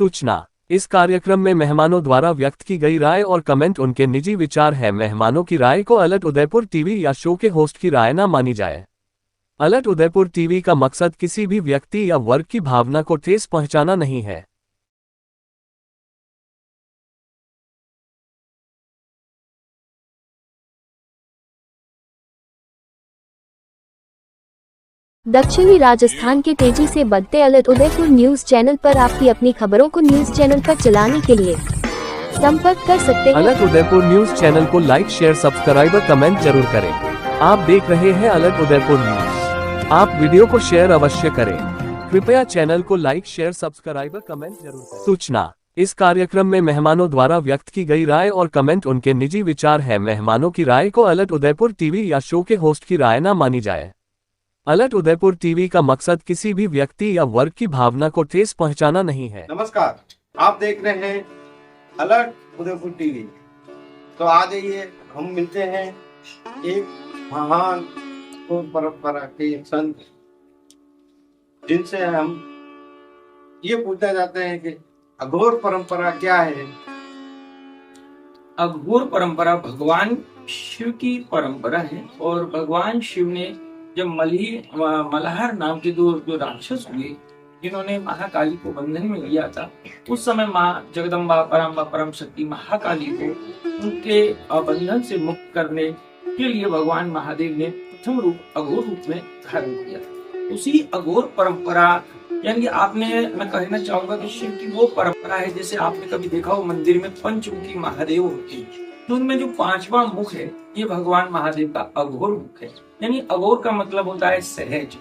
सूचना। इस कार्यक्रम में मेहमानों द्वारा व्यक्त की गई राय और कमेंट उनके निजी विचार है। मेहमानों की राय को अलर्ट उदयपुर टीवी या शो के होस्ट की राय न मानी जाए। अलर्ट उदयपुर टीवी का मकसद किसी भी व्यक्ति या वर्ग की भावना को ठेस पहुंचाना नहीं है। दक्षिणी राजस्थान के तेजी से बढ़ते अलर्ट उदयपुर न्यूज चैनल पर आपकी अपनी खबरों को न्यूज चैनल पर चलाने के लिए संपर्क कर सकते हैं। अलर्ट उदयपुर न्यूज चैनल को लाइक, शेयर, सब्सक्राइब और कमेंट जरूर करें। आप देख रहे हैं अलर्ट उदयपुर न्यूज। आप वीडियो को शेयर अवश्य करें। कृपया चैनल को लाइक, शेयर, सब्सक्राइब और कमेंट जरूर करें। सूचना। इस कार्यक्रम में मेहमानों द्वारा व्यक्त की गई राय और कमेंट उनके निजी विचार है। मेहमानों की राय को अलर्ट उदयपुर टीवी या शो के होस्ट की राय न मानी जाए। अलर्ट उदयपुर टीवी का मकसद किसी भी व्यक्ति या वर्ग की भावना को ठेस पहुंचाना नहीं है। नमस्कार, आप देख रहे हैं अलर्ट उदयपुर टीवी। तो आ जाइए, हम मिलते हैं एक महान परंपरा के संत, जिनसे हम ये पूछना चाहते हैं कि अघोर परंपरा क्या है। अघोर परंपरा भगवान शिव की परंपरा है। और भगवान शिव ने जब मल्हार नाम के दो जो राक्षस हुए, जिन्होंने महाकाली को बंधन में लिया था, उस समय माँ जगदम्बा परम शक्ति महाकाली को उनके बंधन से मुक्त करने के लिए भगवान महादेव ने प्रथम रूप अघोर रूप में धारण किया। उसी अघोर परंपरा यानी मैं कहना चाहूंगा कि शिव की वो परंपरा है, जैसे आपने कभी देखा हो मंदिर में पंचमुखी महादेव होते हैं, तो उनमें जो पांचवा मुख है ये भगवान महादेव का अघोर मुख है। यानी अघोर का मतलब होता है सहज,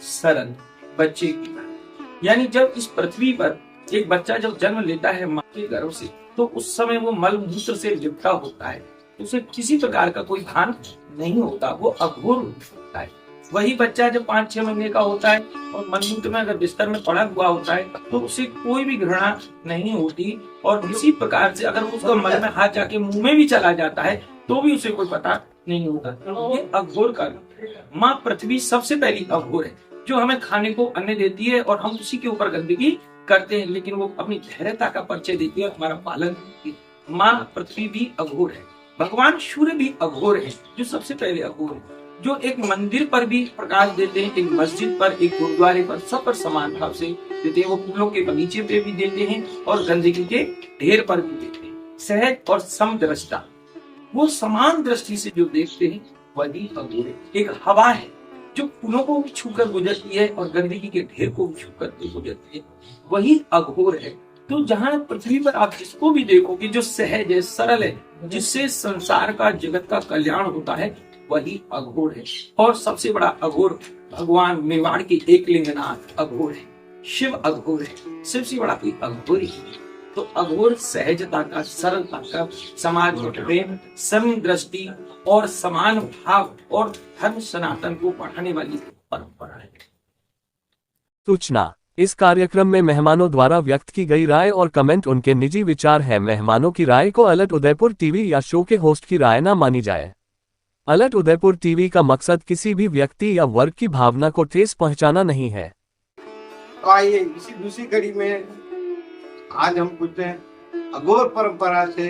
सरल, बच्चे की तरह। यानी जब इस पृथ्वी पर एक बच्चा जब जन्म लेता है माँ के गर्भ से, तो उस समय वो मल मूत्र से लिपटा होता है, उसे किसी प्रकार का कोई भान नहीं होता, वो अघोर होता है। वही बच्चा जब 5-6 महीने का होता है और मलमूत्र में अगर बिस्तर में पड़ा हुआ होता है, तो उसे कोई भी घृणा नहीं होती, और किसी प्रकार से अगर उसका मल में हाथ जाके मुंह में भी चला जाता है तो भी उसे कोई पता नहीं होता। ये अघोर का माँ पृथ्वी सबसे पहली अघोर है, जो हमें खाने को अन्न देती है और हम उसी के ऊपर गंदगी करते हैं, लेकिन वो अपनी धैर्यता का परिचय देती है और हमारा पालन करती है। माँ पृथ्वी भी अघोर है। भगवान सूर्य भी अघोर है, जो सबसे पहले अघोर है, जो एक मंदिर पर भी प्रकाश देते हैं, एक मस्जिद पर, एक गुरुद्वारे पर, सब पर समान भाव से देते हैं। वो फूलों के बगीचे पे भी देते हैं और गंदगी के ढेर पर भी देते हैं। सहज और समदृष्टा, वो समान दृष्टि से जो देखते हैं वही अघोर है। एक हवा है जो फूलों को भी छूकर गुजरती है और गंदगी के ढेर को भी छूकर गुजरती है, वही अघोर है। तो जहाँ पृथ्वी पर आप जिसको भी देखोगे जो सहज है, सरल है, जिससे संसार का, जगत का कल्याण होता है, वही अघोर है। और सबसे बड़ा अघोर भगवान मेवाड़ के एकलिंगनाथ अघोर है, शिव अघोर है। शिव से बड़ा कोई अघोर ही नहीं। तो अघोर सहजता का, सरलता का, समाज में प्रेम, समदृष्टि और समान भाव और धर्म सनातन को बढ़ाने वाली परंपरा है। सूचना। इस कार्यक्रम में मेहमानों द्वारा व्यक्त की गई राय और कमेंट उनके निजी विचार है। मेहमानों की राय को अलर्ट उदयपुर टीवी या शो के होस्ट की राय न मानी जाए। अलर्ट उदयपुर टीवी का मकसद किसी भी व्यक्ति या वर्ग की भावना को ठेस पहुंचाना नहीं है। तो आइए इसी दूसरी कड़ी में आज हम पूछते हैं अघोर परंपरा से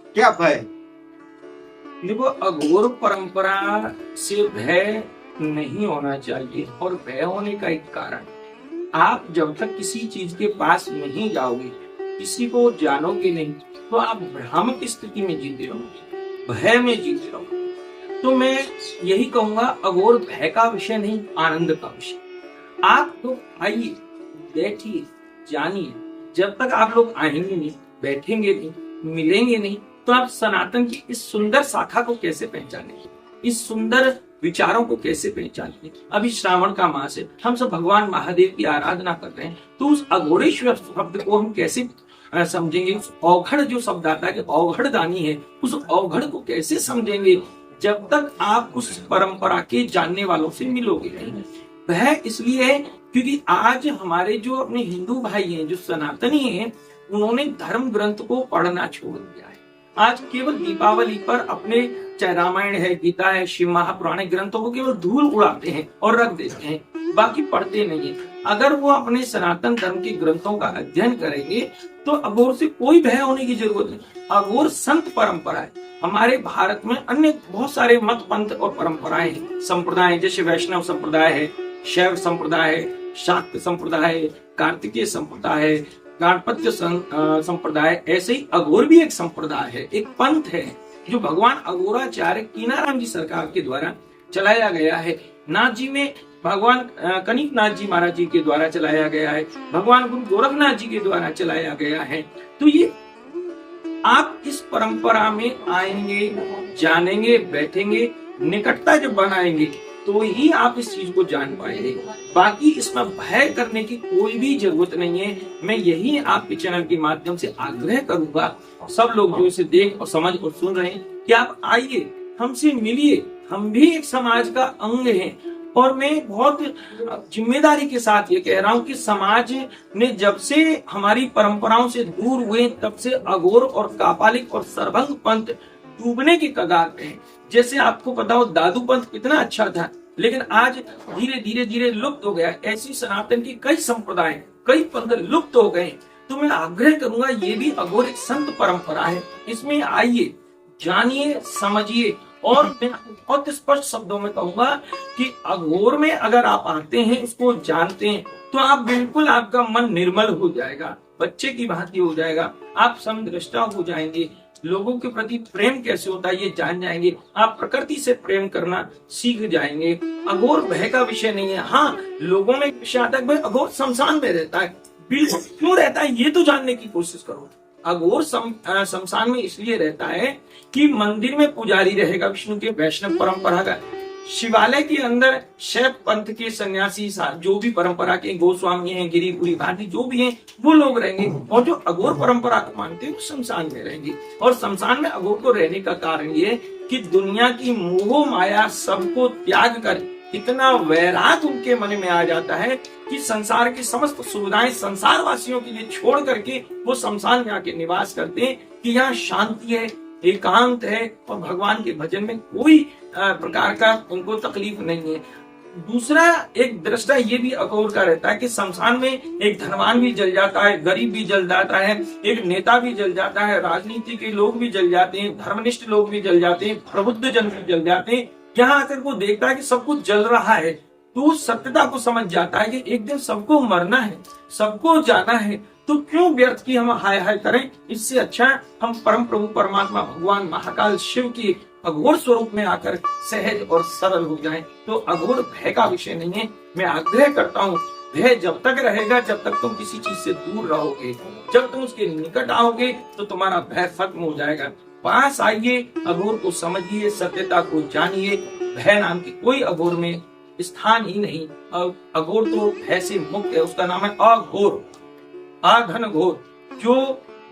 क्या भय। देखो, अघोर परंपरा से भय नहीं होना चाहिए, और भय होने का एक कारण, आप जब तक किसी चीज के पास नहीं जाओगे, किसी को जानोगे नहीं, तो आप भ्रामक स्थिति में जीते रहोगे, भय में जीते रहोगे। तो मैं यही कहूंगा, अघोर भय का विषय नहीं, आनंद का विषय। आप लोग आइए, बैठिए, जानिए। जब तक आप लोग आएंगे नहीं, बैठेंगे नहीं, मिलेंगे नहीं, तो आप सनातन की इस सुंदर शाखा को कैसे पहचानेंगे, इस सुंदर विचारों को कैसे पहचानेंगे। अभी श्रावण का मास है, हम सब भगवान महादेव की आराधना कर रहे हैं, तो उस अघोरेश्वर शब्द को हम कैसे समझेंगे। उस अवघड़ जो शब्द आता है, अवघड़ दानी है, उस अवघड़ को कैसे समझेंगे जब तक आप उस परंपरा के जानने वालों से मिलोगे नहीं। वह इसलिए है क्योंकि आज हमारे जो अपने हिंदू भाई हैं, जो सनातनी हैं, उन्होंने धर्म ग्रंथ को पढ़ना छोड़ दिया है। आज केवल दीपावली पर अपने चाहे रामायण है, गीता है, शिव महापुराणिक ग्रंथों को केवल धूल उड़ाते हैं और रख देते हैं, बाकी पढ़ते नहीं है। अगर वो अपने सनातन धर्म के ग्रंथों का अध्ययन करेंगे तो अघोर से कोई भय होने की जरूरत नहीं। अघोर संत परंपरा है। हमारे भारत में अन्य बहुत सारे मत पंथ और परंपराएं हैं, संप्रदाय, जैसे वैष्णव संप्रदाय है, शैव संप्रदाय है, शाक्त संप्रदाय है, कार्तिकेय संप्रदाय है, गाणपत्य संप्रदाय। ऐसे ही अघोर भी एक संप्रदाय है, एक पंथ है जो भगवान अघोराचार्य कीनाराम जी सरकार के द्वारा चलाया गया है। नाथ जी में भगवान कनिक नाथ जी महाराज जी के द्वारा चलाया गया है, भगवान गुरु गोरखनाथ जी के द्वारा चलाया गया है। तो ये आप इस परंपरा में आएंगे, जानेंगे, बैठेंगे, निकटता जब बनाएंगे तो ही आप इस चीज को जान पाएंगे। बाकी इसमें भय करने की कोई भी जरूरत नहीं है। मैं यही आपके चैनल के माध्यम से आग्रह करूंगा, सब लोग जो इसे देख और समझ और सुन रहे हैं, कि आप आइए, हमसे मिलिए। हम भी एक समाज का अंग हैं और मैं बहुत जिम्मेदारी के साथ ये कह रहा हूँ कि समाज ने जब से हमारी परंपराओं से दूर हुए तब से अघोर और कापालिक और सरभंग पंथ डूबने की कगार पे हैं। जैसे आपको पता हो दादू पंथ कितना अच्छा था, लेकिन आज धीरे धीरे धीरे लुप्त हो गया। ऐसी सनातन की कई संप्रदाय, कई पंथ लुप्त हो गए। तो मैं आग्रह करूंगा, ये भी अघोर एक संत परंपरा है, इसमें आइए, जानिए, समझिए। और मैं बहुत स्पष्ट शब्दों में कहूंगा कि अघोर में अगर आप आते हैं, उसको जानते हैं, तो आप बिल्कुल, आपका मन निर्मल हो जाएगा, बच्चे की भांति हो जाएगा, आप समदृष्टा हो जाएंगे, लोगों के प्रति प्रेम कैसे होता है ये जान जाएंगे, आप प्रकृति से प्रेम करना सीख जाएंगे। अघोर भय का विषय नहीं है। हाँ, लोगों में विषय आता है, अघोर शमशान में रहता है, बिल्कुल क्यों रहता है ये तो जानने की कोशिश करो। अघोर शमशान में इसलिए रहता है कि मंदिर में पुजारी रहेगा विष्णु के, वैष्णव परंपरा का। शिवालय के अंदर शैव पंथ के सन्यासी जो भी परंपरा के गोस्वामी हैं, गिरिपुरी भाटी जो भी हैं, वो लोग रहेंगे। और जो अघोर परंपरा को मानते हैं वो शमशान में रहेंगे। और शमशान में अघोर को रहने का कारण ये कि दुनिया की मोह माया सबको त्याग कर इतना वैराग उनके मन में आ जाता है कि संसार की समस्त सुविधाएं संसार वासियों के लिए छोड़ करके वो शमशान में आके निवास करते हैं कि यहाँ शांति है, एकांत है और भगवान के भजन में कोई प्रकार का उनको तकलीफ नहीं है। दूसरा एक दृष्टा ये भी अघोर का रहता है कि शमशान में एक धनवान भी जल जाता है, गरीब भी जल जाता है, एक नेता भी जल जाता है, राजनीति के लोग भी जल जाते हैं, धर्मनिष्ठ लोग भी जल जाते हैं, प्रबुद्ध जन भी जल जाते हैं। यहाँ आकर वो देखता है कि सब कुछ जल रहा है तो सत्यता को समझ जाता है कि एक दिन सबको मरना है, सबको जाना है, तो क्यों व्यर्थ की हम हाय हाय करें। इससे अच्छा हम परम प्रभु परमात्मा भगवान महाकाल शिव की अघोर स्वरूप में आकर सहज और सरल हो जाएं। तो अघोर भय का विषय नहीं है। मैं आग्रह करता हूँ, भय जब तक रहेगा जब तक तुम किसी चीज से दूर रहोगे, जब तुम उसके निकट आओगे तो तुम्हारा भय खत्म हो जाएगा। पास आइए, अघोर को समझिए, सत्यता को जानिए। भय नाम की कोई अघोर में स्थान ही नहीं। अघोर तो भय से मुक्त है, उसका नाम है अघोर, अघन घोर, जो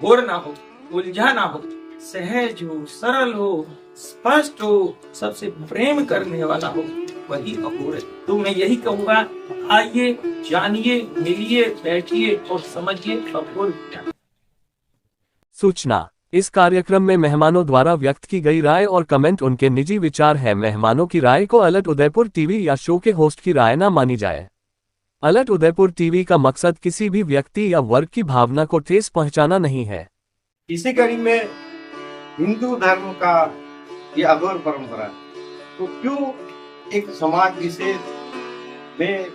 घोर ना हो, उलझा ना हो, सहज हो, सरल हो, स्पष्ट हो, सबसे प्रेम करने वाला हो, वही अघोर है। तो मैं यही कहूंगा, आइए, जानिए, मिलिए, बैठिए और समझिए अघोर क्या। सूचना, इस कार्यक्रम में मेहमानों द्वारा व्यक्त की गई राय और कमेंट उनके निजी विचार है। मेहमानों की राय को अलर्ट उदयपुर टीवी या शो के होस्ट की राय न मानी जाए। अलर्ट उदयपुर टीवी का मकसद किसी भी व्यक्ति या वर्ग की भावना को ठेस पहुंचाना नहीं है। इसी कड़ी में हिंदू धर्म का ये अघोर परंपरा, तो क्यों एक समाज विशेष में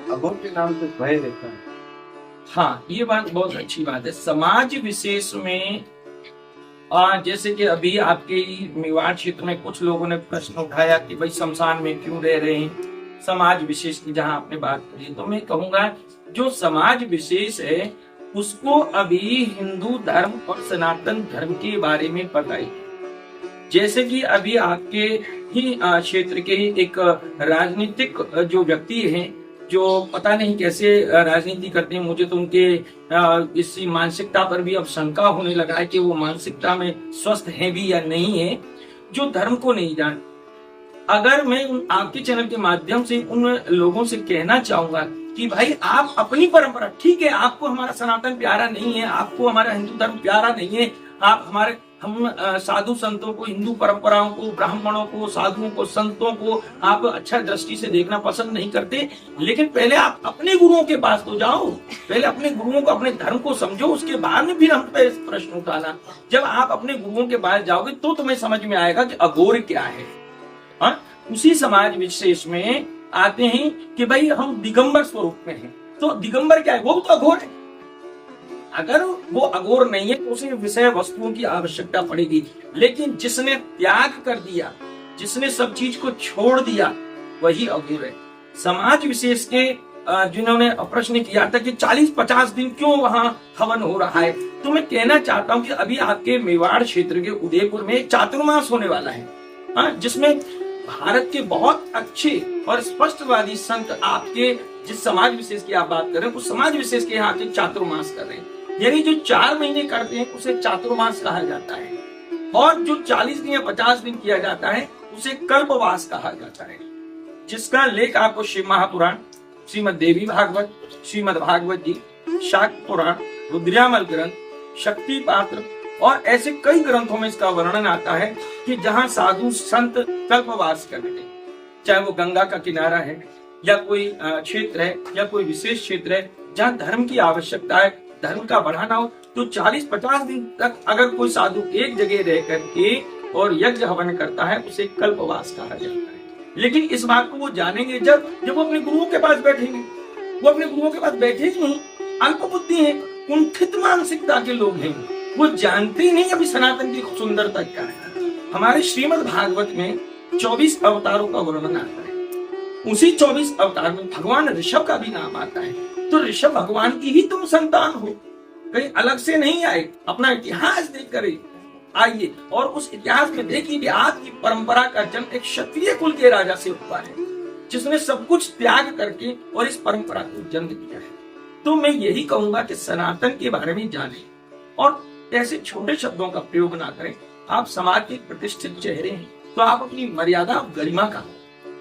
अघोर के नाम से भय रहता है? हाँ, ये बात बहुत अच्छी बात है। समाज विशेष में जैसे कि अभी आपके मेवाड़ क्षेत्र में कुछ लोगों ने प्रश्न उठाया कि भाई शमशान में क्यों रह रहे हैं, समाज विशेष की जहां आपने बात करी, तो मैं कहूंगा जो समाज विशेष है उसको अभी हिंदू धर्म और सनातन धर्म के बारे में पता ही। जैसे कि अभी आपके ही क्षेत्र के ही एक राजनीतिक जो व्यक्ति हैं, जो पता नहीं कैसे राजनीति करते हैं, मुझे तो उनके इसी मानसिकता पर भी अब शंका होने लगा है कि वो मानसिकता में स्वस्थ हैं भी या नहीं है, जो धर्म को नहीं जान। अगर मैं आपके चैनल के माध्यम से उन लोगों से कहना चाहूंगा कि भाई आप अपनी परंपरा, ठीक है, आपको हमारा सनातन प्यारा नहीं है, आपको हमारा हिंदू धर्म प्यारा नहीं है, आप हमारे हम साधु संतों को, हिंदू परंपराओं को, ब्राह्मणों को, साधुओं को, संतों को आप अच्छा दृष्टि से देखना पसंद नहीं करते, लेकिन पहले आप अपने गुरुओं के पास तो जाओ, पहले अपने गुरुओं को, अपने धर्म को समझो, उसके बाद में फिर हम पे प्रश्न उठाना। जब आप अपने गुरुओं के पास जाओगे तो तुम्हें समझ में आएगा कि अघोर क्या है। हाँ, उसी समाज विशेष में आते हैं कि भाई हम दिगंबर स्वरूप में हैं, तो दिगंबर क्या है? वो तो अघोर है। अगर वो अघोर नहीं है तो उसे विषय वस्तुओं की आवश्यकता पड़ेगी, लेकिन जिसने त्याग कर दिया, जिसने सब चीज को छोड़ दिया, वही अघोर है। समाज विशेष के जिन्होंने प्रश्न किया था कि 40-50 दिन क्यों वहां हवन हो रहा है, तो मैं कहना चाहता हूं कि अभी आपके मेवाड़ क्षेत्र के उदयपुर में चातुर्मास होने वाला है, जिसमें भारत के बहुत अच्छे और स्पष्टवादी संत आपके जिस समाज विशेष की आप बात कर रहे हैं उस समाज विशेष के यहाँ के चातुर्मास कर रहे हैं। यानी जो 4 महीने करते हैं उसे चातुर्मास कहा जाता है, और जो 40 दिन या 50 दिन किया जाता है उसे कल्पवास कहा जाता है, जिसका लेख आपको शिव महापुराण, श्रीमद देवी भागवत, श्रीमद भागवत जी, शाक्त पुराण, रुद्रयामल ग्रंथ, शक्ति पात्र और ऐसे कई ग्रंथों में इसका वर्णन आता है कि जहां साधु संत कल्पवास करते हैं, चाहे वो गंगा का किनारा है या कोई क्षेत्र है या कोई विशेष क्षेत्र है जहां धर्म की आवश्यकता है, धर्म का बढ़ाना हो, तो 40-50 दिन तक अगर कोई साधु एक जगह रह करके और यज्ञ हवन करता है उसे कल्पवास कहा जाता है। लेकिन इस बात को वो जानेंगे जब वो अपने गुरुओं के पास बैठेंगे। वो अपने गुरुओं के पास बैठे ही नहीं, अल्प बुद्धि है, कुंठित मानसिकता के लोग हैं, वो जानते ही नहीं अभी सनातन की सुंदरता क्या है। हमारे श्रीमद् भागवत में 24 अवतारों का वर्णन आता है, उसी 24 अवतार में भगवान ऋषभ का भी नाम आता है। तो ऋषभ भगवान की ही तुम संतान हो, कहीं अलग से नहीं आए। अपना इतिहास देख कर आइए और उस इतिहास में देखिए कि आपकी परंपरा का जन्म एक क्षत्रिय कुल के राजा से हुआ है, जिसने सब कुछ त्याग करके और इस परंपरा को जन्म दिया है। तो मैं यही कहूंगा कि सनातन के बारे में जाने और ऐसे छोटे शब्दों का प्रयोग ना करें। आप समाज के प्रतिष्ठित चेहरे हैं, तो आप अपनी मर्यादा गरिमा का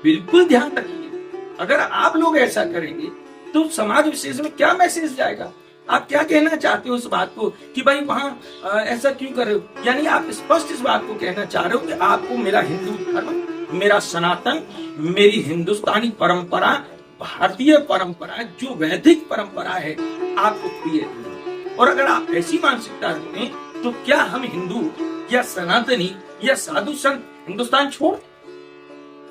बिल्कुल ध्यान रखिए। अगर आप लोग ऐसा करेंगे तो समाज विशेष में क्या मैसेज जाएगा? आप क्या कहना चाहते हो इस बात को कि भाई वहां ऐसा क्यों कर रहे हो? यानी आप स्पष्ट इस बात को कहना चाह रहे हो कि आपको मेरा हिंदू धर्म, मेरा सनातन, मेरी हिंदुस्तानी परंपरा, भारतीय परंपरा, जो वैदिक परंपरा है, आपको प्रिय है। और अगर आप ऐसी मानसिकता रखते हैं तो क्या हम हिंदू या सनातनी या साधु संत हिंदुस्तान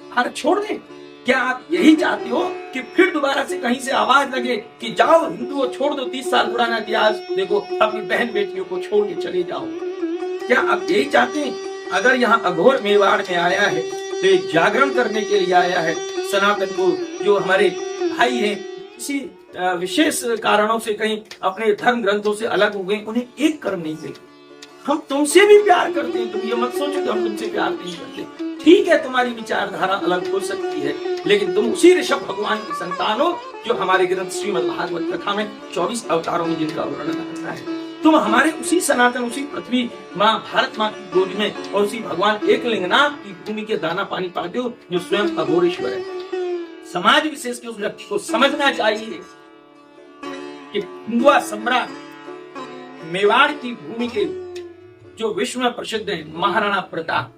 भारत छोड़ दें? क्या आप यही चाहते हो कि फिर दोबारा से कहीं से आवाज लगे कि जाओ हिंदुओं छोड़ दो, 30 साल पुराना इतिहास देखो, अपनी बहन बेटियों को छोड़ के चले जाओ? क्या आप यही चाहते हैं? अगर यहाँ अघोर मेवाड़ में आया है तो ये जागरण करने के लिए आया है। सनातन को जो हमारे भाई हैं किसी विशेष कारणों से कहीं अपने धर्म ग्रंथों से अलग हो गए, उन्हें एक कर नहीं देते। हम तुमसे भी प्यार करते हैं, तुम ये मत सोचो कि हम तुमसे प्यार नहीं करते। ठीक है, तुम्हारी विचारधारा अलग हो सकती है, लेकिन तुम उसी ऋषभ भगवान की संतान हो जो हमारे ग्रंथ श्रीमद् भागवत कथा में 24 अवतारों में जिनका वर्णन आता है। तुम हमारे उसी सनातन, उसी पृथ्वी माँ, भारत माँ की गोद में और उसी भगवान एकलिंगनाथ की भूमि के दाना पानी पाते हो जो स्वयं अघोरेश्वर है। समाज विशेष के उस व्यक्ति को समझना चाहिए कि हिंदुआ सम्राट मेवाड़ की भूमि के जो विश्व में प्रसिद्ध है महाराणा प्रताप,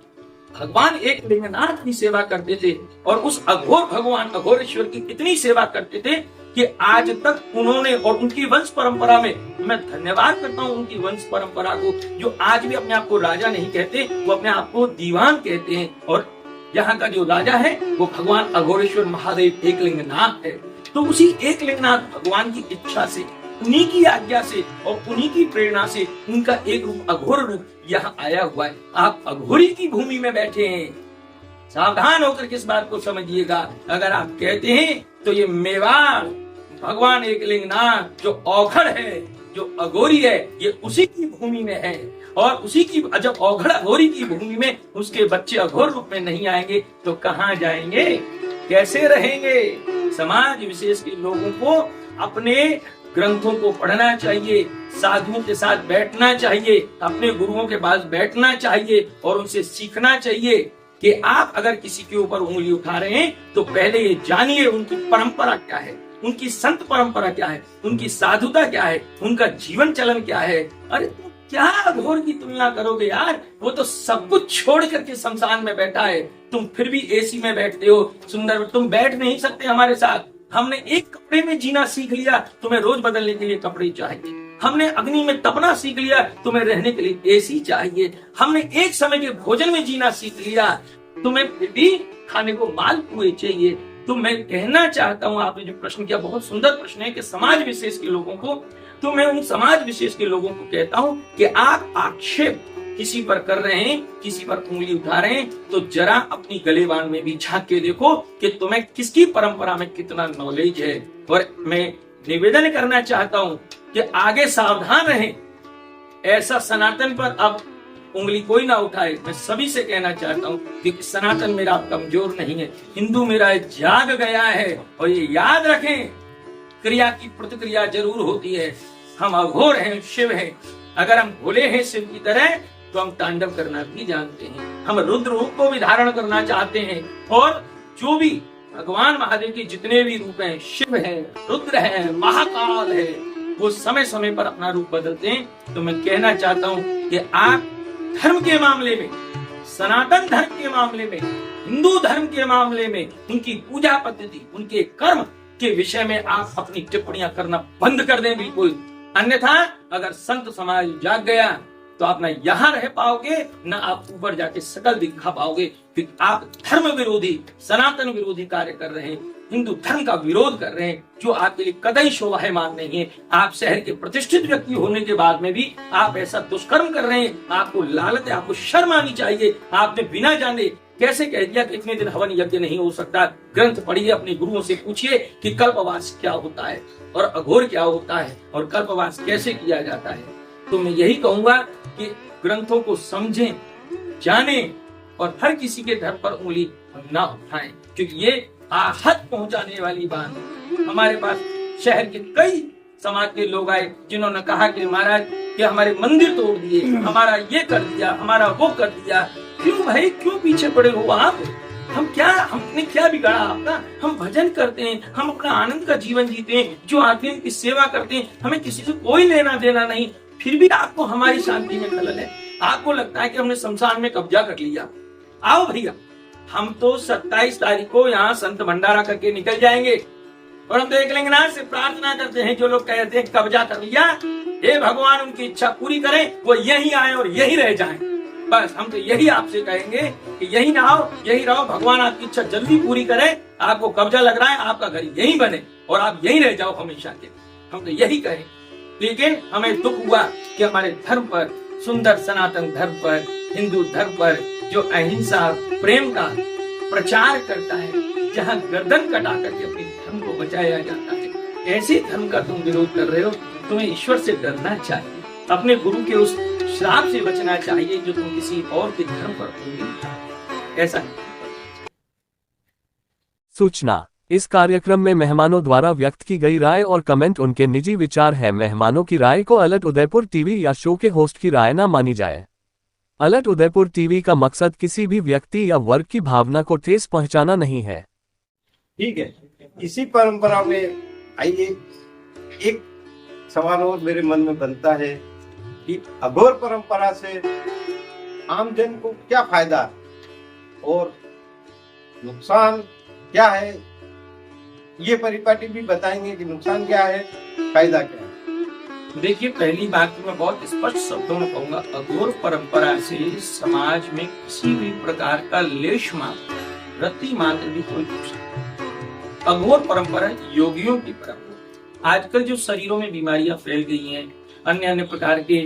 भगवान एकलिंगनाथ की सेवा करते थे और उस अघोर भगवान अघोरेश्वर की इतनी सेवा करते थे कि आज तक उन्होंने और उनकी वंश परंपरा में, मैं धन्यवाद करता हूँ उनकी वंश परंपरा को, जो आज भी अपने आप को राजा नहीं कहते, वो अपने आप को दीवान कहते हैं। और यहाँ का जो राजा है वो भगवान अघोरेश्वर महादेव एकलिंगनाथ है। तो उसी एकलिंगनाथ भगवान की इच्छा से, उन्हीं की आज्ञा से और उन्हीं की प्रेरणा से उनका एक रूप अघोर रूप यहाँ आया हुआ है। आप अघोरी की भूमि में बैठे हैं, सावधान होकर किस बात को समझिएगा। अगर आप कहते हैं तो ये मेवाड़ भगवान एकलिंगनाथ जो औघड़ है, जो अघोरी है, ये उसी की भूमि में है। और उसी की जब औघड़ अघोरी की भूमि में उसके बच्चे अघोर रूप में नहीं आएंगे तो कहाँ जाएंगे, कैसे रहेंगे? समाज विशेष के लोगों को अपने ग्रंथों को पढ़ना चाहिए, साधुओं के साथ बैठना चाहिए, अपने गुरुओं के पास बैठना चाहिए और उनसे सीखना चाहिए कि आप अगर किसी के ऊपर उंगली उठा रहे हैं तो पहले ये जानिए उनकी परंपरा क्या है, उनकी संत परंपरा क्या है, उनकी साधुता क्या है, उनका जीवन चलन क्या है। अरे क्या अघोर की तुलना करोगे यार, वो तो सब कुछ छोड़ करके शमशान में बैठा है, तुम फिर भी एसी में बैठते हो। सुंदर, तुम बैठ नहीं सकते हमारे साथ। हमने एक कपड़े में जीना सीख लिया, तुम्हें रोज बदलने के लिए कपड़े चाहिए। हमने अग्नि में तपना सीख लिया, तुम्हें रहने के लिए एसी चाहिए। हमने एक समय के भोजन में जीना सीख लिया, तुम्हें फिर भी खाने को मालपुए चाहिए। तो मैं कहना चाहता हूँ, आपने जो प्रश्न किया बहुत सुंदर प्रश्न है कि समाज विशेष के लोगों को, तो मैं उन समाज विशेष के लोगों को कहता हूँ कि आप आक्षेप किसी पर कर रहे हैं, किसी पर उंगली उठा रहे हैं, तो जरा अपनी गलेबान में भी झांक के देखो कि तुम्हें किसकी परंपरा में कितना नॉलेज है। और मैं निवेदन करना चाहता हूँ कि आगे सावधान रहें, ऐसा सनातन पर अब उंगली कोई ना उठाए। मैं सभी से कहना चाहता हूँ कि सनातन मेरा कमजोर नहीं है, हिंदू मेरा जाग गया है। और ये याद रखें, क्रिया की प्रतिक्रिया जरूर होती है। हम अघोर हैं, शिव हैं। अगर हम भोले हैं शिव की तरह, तो हम तांडव करना भी जानते हैं। हम रुद्र रूप को भी धारण करना चाहते हैं। और जो भी भगवान महादेव के जितने भी रूप हैं, शिव है, रुद्र है, महाकाल है, वो समय समय पर अपना रूप बदलते हैं। तो मैं कहना चाहता हूँ कि आप धर्म के मामले में, सनातन धर्म के मामले में, हिंदू धर्म के मामले में, उनकी पूजा पद्धति, उनके कर्म के विषय में आप अपनी टिप्पणियां करना बंद कर दें बिल्कुल। अन्यथा अगर संत समाज जाग गया तो आप ना यहाँ रह पाओगे, ना आप ऊपर जाके सकल दिखा पाओगे, क्योंकि आप धर्म विरोधी, सनातन विरोधी कार्य कर रहे हैं, हिंदू धर्म का विरोध कर रहे हैं, जो आपके लिए कतई शोभायमान नहीं है। आप शहर के प्रतिष्ठित व्यक्ति होने के बाद में भी आप ऐसा दुष्कर्म कर रहे हैं। आपको लालच है, आपको शर्म आनी चाहिए। आपने बिना जाने कैसे कह दिया कि इतने दिन हवन यज्ञ नहीं हो सकता। ग्रंथ पढ़िए, अपने गुरुओं से पूछिए कि कल्पवास क्या होता है और अघोर क्या होता है और कल्पवास कैसे किया जाता है। तो मैं यही कहूंगा कि ग्रंथों को समझें, जानें और हर किसी के धर्म पर उंगली ना उठाएं, क्योंकि ये आहत पहुंचाने वाली बात है। हमारे पास शहर के कई समाज के लोग आए जिन्होंने कहा कि महाराज कि हमारे मंदिर तोड़ दिए, हमारा ये कर दिया, हमारा वो कर दिया। क्यों भाई, क्यों पीछे पड़े हो आप? हमने क्या बिगाड़ा आपका? हम भजन करते हैं, हम अपना आनंद का जीवन जीते हैं, जो आदमी की सेवा करते हैं, हमें किसी से कोई लेना देना नहीं। फिर भी आपको हमारी शांति में खलल है। आपको लगता है कि हमने शमशान में कब्जा कर लिया। आओ भैया, हम तो 27 तारीख को यहाँ संत भंडारा करके निकल जाएंगे। और हम तो एकलिंगनाथ से प्रार्थना करते हैं, जो लोग कहते हैं कब्जा कर लिया, हे भगवान उनकी इच्छा पूरी करें, वो यहीं आए और यहीं रह जाएं। बस हम तो यही आपसे कहेंगे कि यही ना आओ, यही रहो। भगवान आपकी इच्छा जल्दी पूरी करे। आपको कब्जा लग रहा है, आपका घर यहीं बने और आप यहीं रह जाओ हमेशा के। हम तो यही कहें। लेकिन हमें दुख हुआ कि हमारे धर्म पर, सुंदर सनातन धर्म पर, हिंदू धर्म पर जो अहिंसा प्रेम का प्रचार करता है, जहाँ गर्दन कटा करके अपने धर्म को बचाया जाता है, ऐसे धर्म का तुम विरोध कर रहे हो। तुम्हें ईश्वर से डरना चाहिए, अपने गुरु के उस श्राप से बचना चाहिए जो तुम किसी और के धर्म पर उंगली उठाओ। ऐसा सूचना, इस कार्यक्रम में मेहमानों द्वारा व्यक्त की गई राय और कमेंट उनके निजी विचार है। मेहमानों की राय को अलर्ट उदयपुर टीवी या शो के होस्ट की राय न मानी जाए। अलर्ट उदयपुर टीवी का मकसद किसी भी व्यक्ति या वर्ग की भावना को ठेस पहुंचाना नहीं है। ठीक है, इसी परंपरा में आइए, एक सवाल और मेरे मन में बनता है कि अघोर परंपरा से आम जन को क्या फायदा और नुकसान क्या है, ये परिपाटी भी बताएंगे कि नुकसान क्या है, फायदा क्या है। देखिए, पहली बात तो मैं बहुत स्पष्ट शब्दों में कहूंगा, अघोर परंपरा से समाज में किसी भी प्रकार का लेश मात्र, रत्ती मात्र भी कोई नुकसान। अघोर परंपरा योगियों की परंपरा। आजकल जो शरीरों में बीमारियां फैल गई हैं, अन्य अन्य प्रकार के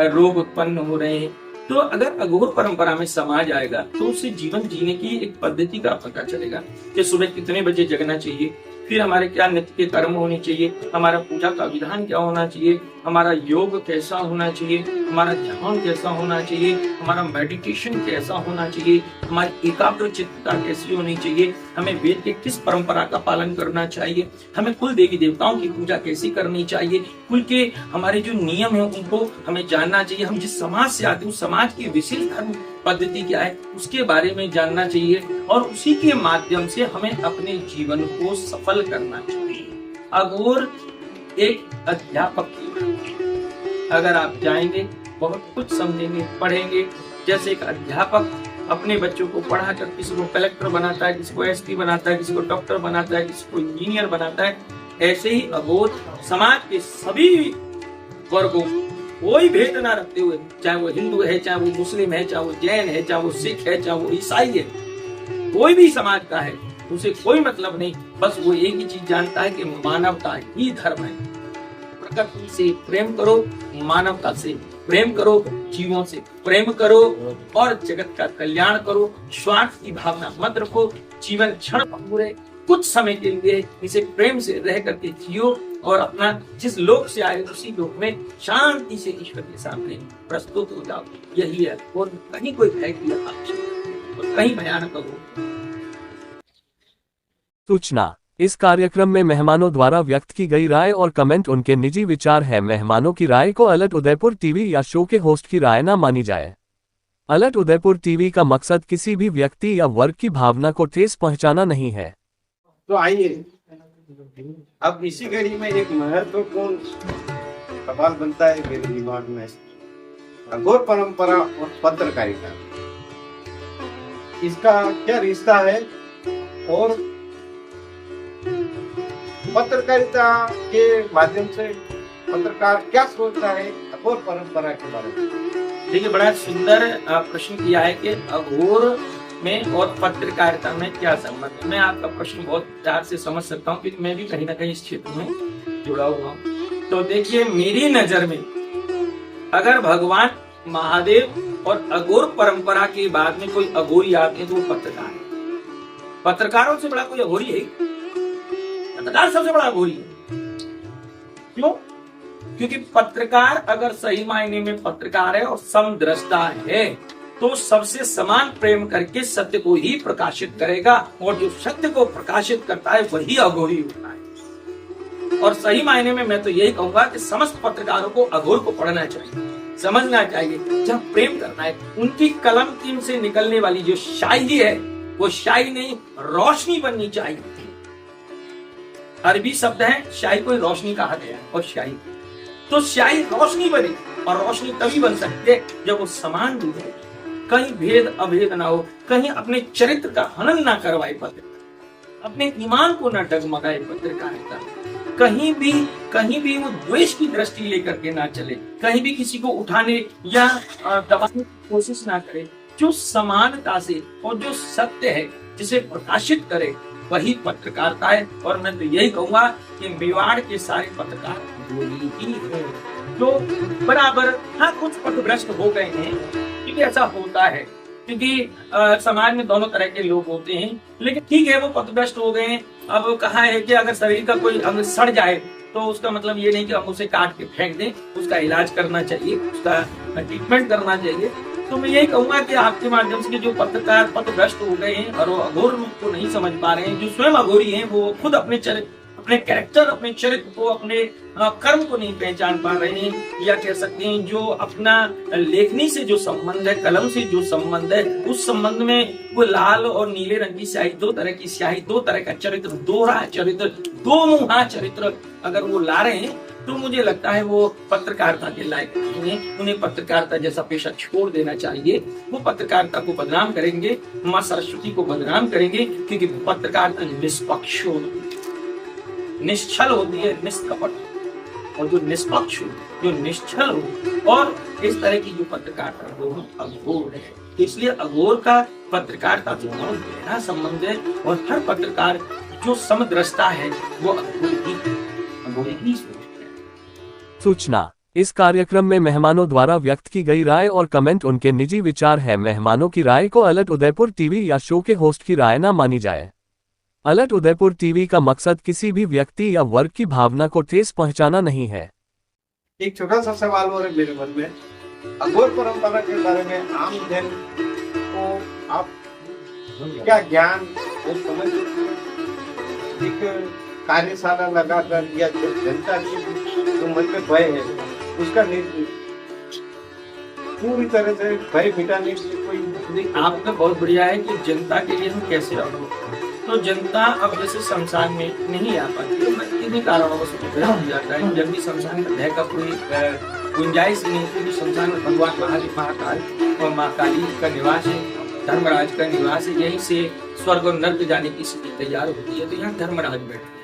रोग उत्पन्न हो रहे हैं, तो अगर अघोर परंपरा में समाज आएगा तो उससे जीवन जीने की एक पद्धति का पता चलेगा कि सुबह कितने बजे जगना चाहिए, फिर हमारे क्या नित्य के कर्म होने चाहिए, हमारा पूजा का विधान क्या होना चाहिए, हमारा योग कैसा होना चाहिए, हमारा ध्यान कैसा होना चाहिए, हमारा मेडिटेशन कैसा होना चाहिए, हमारी एकाग्र चित्तता कैसी होनी चाहिए, हमें वेद के किस परंपरा का पालन करना चाहिए, हमें कुल देवी देवताओं की पूजा कैसी करनी चाहिए, कुल के हमारे जो नियम है उनको हमें जानना चाहिए। हम जिस समाज से आते हैं उस समाज की विशिष्ट धर्म पद्धति क्या है उसके बारे में जानना चाहिए, और उसी के माध्यम से हमें अपने जीवन को सफल करना चाहिए। अघोर एक अध्यापक की, अगर आप जाएंगे बहुत कुछ समझेंगे, पढ़ेंगे। जैसे एक अध्यापक अपने बच्चों को पढ़ाकर किसी को कलेक्टर बनाता है, किसी को एसपी बनाता है, किसी को डॉक्टर बनाता है, किसी को इंजीनियर बनाता है, ऐसे ही अबोध समाज के सभी वर्गों कोई भेद ना रखते हुए, चाहे वो हिंदू है, चाहे वो मुस्लिम है, चाहे वो जैन है, चाहे वो सिख है, चाहे वो ईसाई है, कोई भी समाज का है, उसे कोई मतलब नहीं। बस वो एक ही चीज जानता है कि मानवता ही धर्म है। प्रकृति से प्रेम करो, मानवता से प्रेम करो, जीवों से प्रेम करो और जगत का कल्याण करो। स्वार्थ की भावना मत रखो। जीवन क्षण पूरे कुछ समय के लिए इसे प्रेम से रह करके जियो और अपना जिस लोक से आए उसी लोक में शांति से ईश्वर के सामने प्रस्तुत हो जाओ। यही है, और कहीं कोई भय की और कहीं भयानक हो। सूचना, इस कार्यक्रम में मेहमानों द्वारा व्यक्त की गई राय और कमेंट उनके निजी विचार है। मेहमानों की राय को अलर्ट उदयपुर टीवी या शो के होस्ट की राय ना मानी जाए। अलर्ट उदयपुर टीवी का मकसद किसी भी व्यक्ति या वर्ग की भावना को ठेस पहुंचाना नहीं है। तो आइए अब इसी कड़ी में एक महत्वपूर्ण सवाल बनता है मेरे दिमाग में, अघोर परंपरा और पत्रकारिता, इसका क्या रिश्ता है और पत्रकारिता के माध्यम से पत्रकार क्या सोचता है अघोर परंपरा के बारे में। देखिए, बड़ा सुंदर प्रश्न किया है कि अघोर में और पत्रकारिता में क्या संबंध है। मैं आपका प्रश्न बहुत प्यार से समझ सकता हूँ, क्योंकि मैं भी कहीं ना कहीं इस क्षेत्र में जुड़ा हुआ हूँ। तो देखिए, मेरी नजर में अगर भगवान महादेव और अघोर परंपरा के बाद में कोई अघोरी आते हैं तो वो पत्रकार है। पत्रकारों से बड़ा कोई अघोरी है? पत्रकार सबसे बड़ा अघोरी है। क्यों? क्योंकि पत्रकार अगर सही मायने में पत्रकार है और समदृष्टा है तो सबसे समान प्रेम करके सत्य को ही प्रकाशित करेगा, और जो सत्य को प्रकाशित करता है वही अघोरी होता है। और सही मायने में मैं तो यही कहूंगा कि समस्त पत्रकारों को अघोर को पढ़ना चाहिए, समझना चाहिए। जब प्रेम करना है, उनकी कलम कीन से निकलने वाली जो शायरी है वो शायरी नहीं, रोशनी बननी चाहिए। अरबी शब्द है शाही को रोशनी कहा गया है, और शाही तो शाही रोशनी बनी, और रोशनी तभी बन सकती है जब वो समान रूप है, कहीं भेद अभेद ना हो, कहीं अपने चरित्र का हनन ना करवाए पत्रकार, अपने ईमान को ना डगमगाए पत्रकारिता, कहीं भी वो द्वेष की दृष्टि लेकर के ना चले, कहीं भी किसी को उठाने या दबाने की कोशिश ना करे। जो समानता से और जो सत्य है जिसे प्रकाशित करे वही पत्रकारिता है। और मैं तो यही कहूंगा कि मेवाड़ के सारे पत्रकार ही है जो बराबर, हाँ कुछ पथभ्रष्ट हो गए हैं, क्योंकि ऐसा होता है, क्योंकि समाज में दोनों तरह के लोग होते हैं। लेकिन ठीक है, वो पथभ्रष्ट हो गए हैं। अब कहा है कि अगर शरीर का कोई अंग सड़ जाए तो उसका मतलब ये नहीं कि हम उसे काट के फेंक दें, उसका इलाज करना चाहिए, उसका ट्रीटमेंट करना चाहिए। तो मैं यही कहूंगा कि आपके माध्यम से जो पत्रकार पथभ्रष्ट हो गए हैं और वो अघोर को नहीं समझ पा रहे हैं, जो स्वयं अघोरी हैं, वो खुद अपने कैरेक्टर, अपने चरित्र को, अपने कर्म को नहीं पहचान पा रहे हैं, या कह सकते हैं जो अपना लेखनी से जो संबंध है, कलम से जो संबंध है, उस संबंध में वो लाल और नीले रंग की स्याही, दो तरह की स्याही, दो तरह का चरित्र, दोहरा चरित्र, दो मुहा चरित्र अगर वो ला रहे हैं तो मुझे लगता है वो पत्रकारिता के लायक नहीं है। उन्हें पत्रकारिता जैसा पेशा छोड़ देना चाहिए। वो पत्रकारिता को बदनाम करेंगे, माँ सरस्वती को बदनाम करेंगे, क्योंकि पत्रकारिता निष्पक्ष होती है, निश्चल होती है, निष्कपट। और जो निष्पक्ष हो, जो निश्चल हो, और इस तरह की जो पत्रकारिता वो अघोर है। इसलिए अघोर का पत्रकारिता से बहुत गहरा संबंध है, और हर पत्रकार जो समदृष्टा है वो अघोर ही सूचना, इस कार्यक्रम में मेहमानों द्वारा व्यक्त की गई राय और कमेंट उनके निजी विचार है। मेहमानों की राय को अलर्ट उदयपुर टीवी या शो के होस्ट की राय ना मानी जाए। अलर्ट उदयपुर टीवी का मकसद किसी भी व्यक्ति या वर्ग की भावना को ठेस पहुंचाना नहीं है। एक छोटा सा सवाल हो रहा है मेरे मन में, अघोर परंपरा के बारे में आम जन को आप क्या ज्ञान और समझ, एक कार्यशाला लगाकर या जनता की जो मन में भय है उसका पूरी तरह से भय मिटाने की कोई आपका बहुत बढ़िया है कि जनता के लिए हम कैसे आगे। तो जनता अब जैसे शमशान में नहीं आ पाती, किन्हीं कारणों से हो जाता है। जब भी शमशान का कोई गुंजाइश ही नहीं थी कि शमशान में भगवान महादेव महाकाल और माँ काली का निवास है, धर्मराज का निवास है, यहीं से स्वर्ग और नर्क जाने की स्थिति तैयार होती है। तो यहाँ धर्मराज बैठते हैं,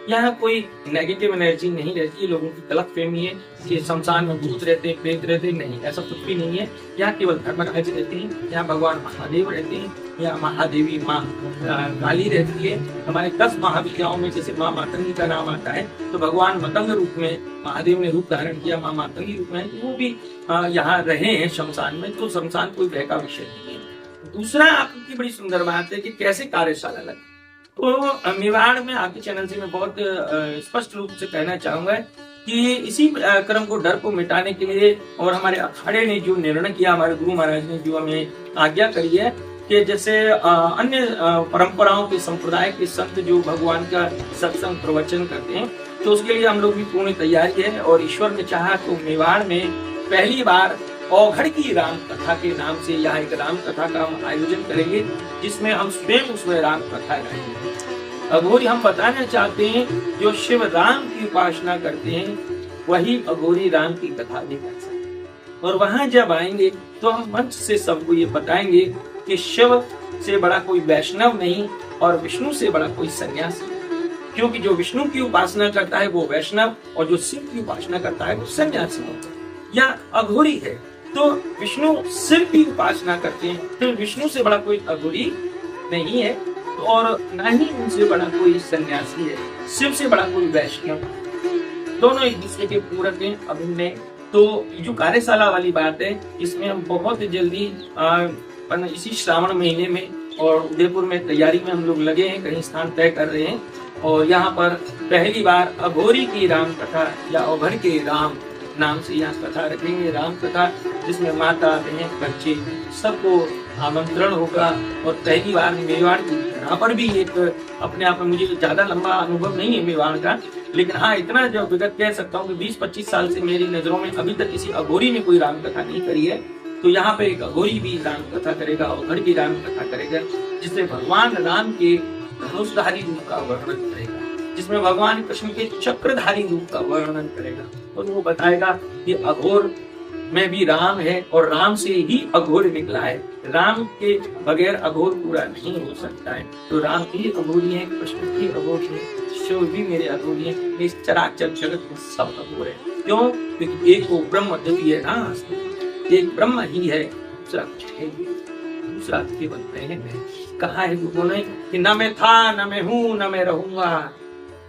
यहाँ कोई नेगेटिव एनर्जी नहीं रहती है। लोगों की गलतफहमी है कि शमशान में भूत रहते हैं, प्रेत रहते हैं, नहीं, ऐसा कुछ भी नहीं है। यहाँ केवल धर्मराज रहते हैं, यहाँ भगवान महादेव रहते हैं, यहाँ महादेवी माँ काली रहती है। हमारे 10 महाविद्याओं में जैसे माँ मातंगी का नाम आता है, तो भगवान मतंग रूप में महादेव ने रूप धारण किया, माँ मातंगी रूप में, तो वो भी यहाँ रहे हैं शमशान में। तो शमशान कोई भय का विषय नहीं है। दूसरा आपकी बड़ी सुंदर बात है कि कैसे कार्यशाला लगी। तो मेवाड़ में आपके चैनल से मैं बहुत स्पष्ट रूप से कहना चाहूंगा कि इसी क्रम को, डर को मिटाने के लिए, और हमारे अखाड़े ने जो निर्णय किया, हमारे गुरु महाराज ने जो हमें आज्ञा करी है कि जैसे अन्य परंपराओं के संप्रदाय के संत जो भगवान का सत्संग प्रवचन करते हैं, तो उसके लिए हम लोग भी पूर्ण तैयारी है। और ईश्वर ने चाहा तो मेवाड़ में पहली बार औघड़ की राम कथा के नाम से यहाँ एक राम कथा का हम आयोजन करेंगे, जिसमें हम स्वयं उसमें राम कथा गाएंगे। अघोरी हम बताना चाहते हैं, जो शिव राम की उपासना करते हैं वही अघोरी राम की कथा भी कर सकते हैं। और वहां जब आएंगे तो हम मंच से सबको ये बताएंगे कि शिव से बड़ा कोई वैष्णव नहीं और विष्णु से बड़ा कोई सन्यासी, क्योंकि जो विष्णु की उपासना करता है वो वैष्णव, और जो शिव की उपासना करता है वो सन्यासी होता है या अघोरी है। तो विष्णु शिव की उपासना करते हैं, तो विष्णु से बड़ा कोई अघोरी नहीं है, और न ही उनसे बड़ा कोई सन्यासी है, शिव से बड़ा कोई वैष्णव। दोनों एक दूसरे के पूरक हैं, अभिन्न हैं। तो जो कार्यशाला वाली बात है, इसमें हम बहुत जल्दी इसी श्रावण महीने में और उदयपुर में तैयारी में हम लोग लगे हैं, कहीं स्थान तय कर रहे हैं। और यहाँ पर पहली बार अघोरी की राम कथा या औघड़ के राम नाम से यहाँ कथा रखेंगे, राम कथा, जिसमें माता बहन बच्चे सबको आमंत्रण होगा। और पहली बार मेवाड़ की यहाँ पर भी एक अपने आप में, मुझे ज्यादा लंबा अनुभव नहीं है मेवाड़ का, लेकिन हाँ इतना जो विगत कह सकता हूँ कि 20-25 साल से मेरी नजरों में अभी तक किसी अघोरी ने कोई राम कथा नहीं करी है। तो यहाँ पे एक अघोरी भी राम कथा करेगा, औघड़ की राम कथा करेगा, जिसमें भगवान राम के धनुषधारी रूप का वर्णन करेगा, जिसमें भगवान कृष्ण के चक्रधारी रूप का वर्णन करेगा। और वो बताएगा कि अघोर में भी राम है और राम से ही अघोर निकला है, राम के बगैर अघोर पूरा नहीं हो सकता है। तो राम भी अघोरी है, कृष्ण भी अघोरी है, शिव भी मेरे अघोरी है, इस चराचर जगत में सब अघोर है। क्यों? क्योंकि एक वो ब्रह्म द्वितीय है ना, एक ब्रह्म ही है, दूसरा कुछ है, दूसरा केवल मैं। कहा है गुरु ने कि न मैं था, न मैं हूँ, न मैं रहूंगा,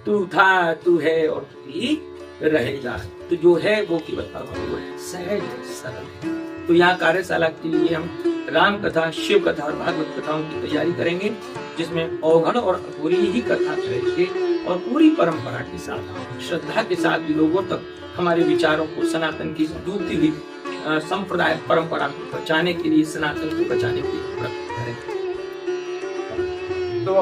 तू था, तू है और तू ही रहेगा। तो जो है वो केवल अघोर है, सहज है, सरल है। तो यहाँ कार्यशाला के लिए हम राम कथा, शिव कथा और भागवत कथाओं की तैयारी करेंगे, जिसमें औघड़ और अघोरी ही कथा करेंगे, और पूरी परंपरा के साथ, श्रद्धा के साथ लोगों तक हमारे विचारों को, सनातन की डूबती हुई संप्रदाय परंपरा को बचाने के लिए, सनातन को बचाने के लिए प्रयत्न करेंगे। तो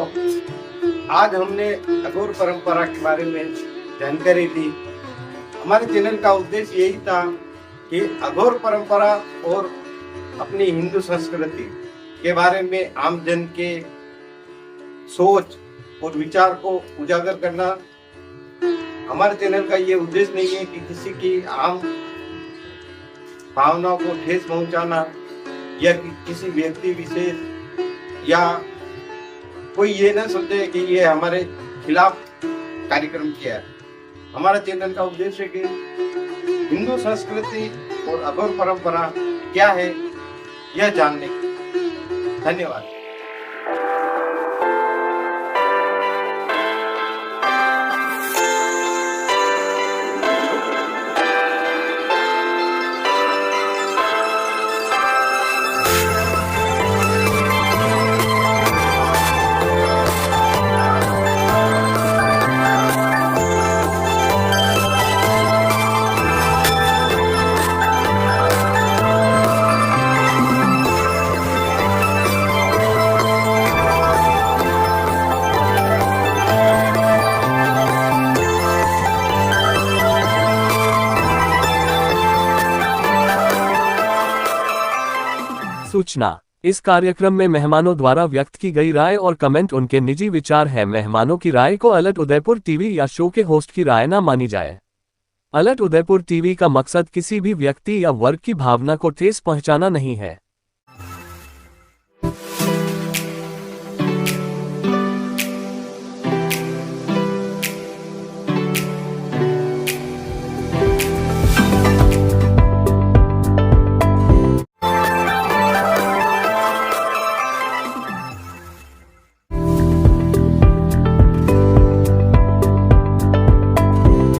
आज हमने अघोर परंपरा के बारे में जानकारी दी। हमारे चैनल का उद्देश्य यही था कि अघोर परंपरा और अपनी हिंदू संस्कृति के बारे में आम जन के सोच और विचार को उजागर करना। हमारे चैनल का ये उद्देश्य नहीं है कि किसी की आम भावनाओं को ठेस पहुंचाना, या कि किसी व्यक्ति विशेष या कोई ये ना सोचे कि ये हमारे खिलाफ कार्यक्रम किया है। हमारा चैनल का उद्देश्य है कि हिंदू संस्कृति और अघोर परंपरा क्या है यह जानने की। धन्यवाद। सूचना, इस कार्यक्रम में मेहमानों द्वारा व्यक्त की गई राय और कमेंट उनके निजी विचार है। मेहमानों की राय को अलग उदयपुर टीवी या शो के होस्ट की राय ना मानी जाए। अलर्ट उदयपुर टीवी का मकसद किसी भी व्यक्ति या वर्ग की भावना को ठेस पहुंचाना नहीं है।